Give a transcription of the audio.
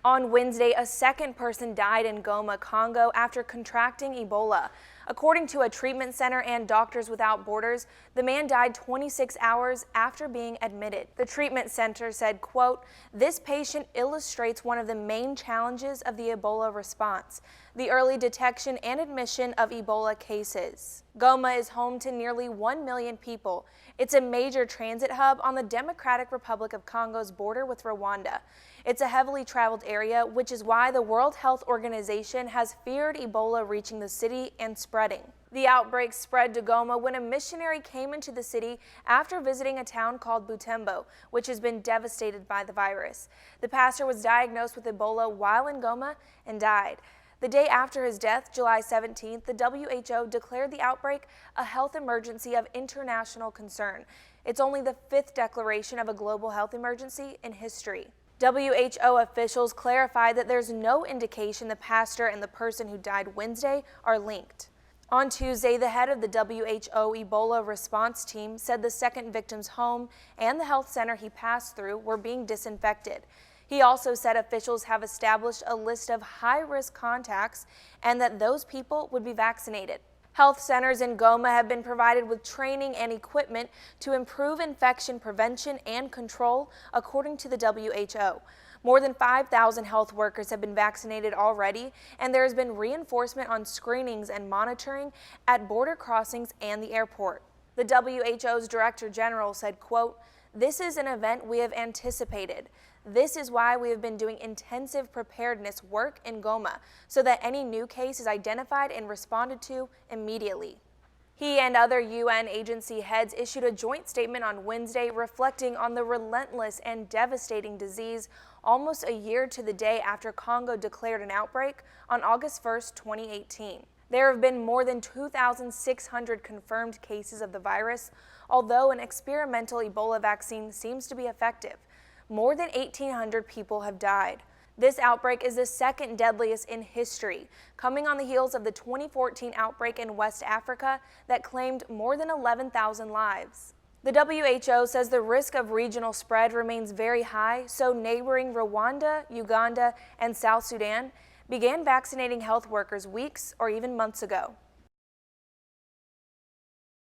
On Wednesday, a second person died in Goma, Congo after contracting Ebola. According to a treatment center and Doctors Without Borders, the man died 26 hours after being admitted. The treatment center said, quote, "This patient illustrates one of the main challenges of the Ebola response, the early detection and admission of Ebola cases." Goma is home to nearly 1 million people. It's a major transit hub on the Democratic Republic of Congo's border with Rwanda. It's a heavily traveled area, which is why the World Health Organization has feared Ebola reaching the city and spreading. The outbreak spread to Goma when a missionary came into the city after visiting a town called Butembo, which has been devastated by the virus. The pastor was diagnosed with Ebola while in Goma and died. The day after his death, July 17th, the WHO declared the outbreak a health emergency of international concern. It's only the 5th declaration of a global health emergency in history. WHO officials clarified that there's no indication the pastor and the person who died Wednesday are linked. On Tuesday, the head of the WHO Ebola response team said the second victim's home and the health center he passed through were being disinfected. He also said officials have established a list of high-risk contacts and that those people would be vaccinated. Health centers in Goma have been provided with training and equipment to improve infection prevention and control, according to the WHO. More than 5,000 health workers have been vaccinated already, and there has been reinforcement on screenings and monitoring at border crossings and the airport. The WHO's Director General said, quote, "This is an event we have anticipated. This is why we have been doing intensive preparedness work in Goma, so that any new case is identified and responded to immediately." He and other UN agency heads issued a joint statement on Wednesday reflecting on the relentless and devastating disease almost a year to the day after Congo declared an outbreak on August 1st, 2018. There have been more than 2,600 confirmed cases of the virus, although an experimental Ebola vaccine seems to be effective. More than 1,800 people have died. This outbreak is the second deadliest in history, coming on the heels of the 2014 outbreak in West Africa that claimed more than 11,000 lives. The WHO says the risk of regional spread remains very high, so neighboring Rwanda, Uganda, and South Sudan began vaccinating health workers weeks or even months ago.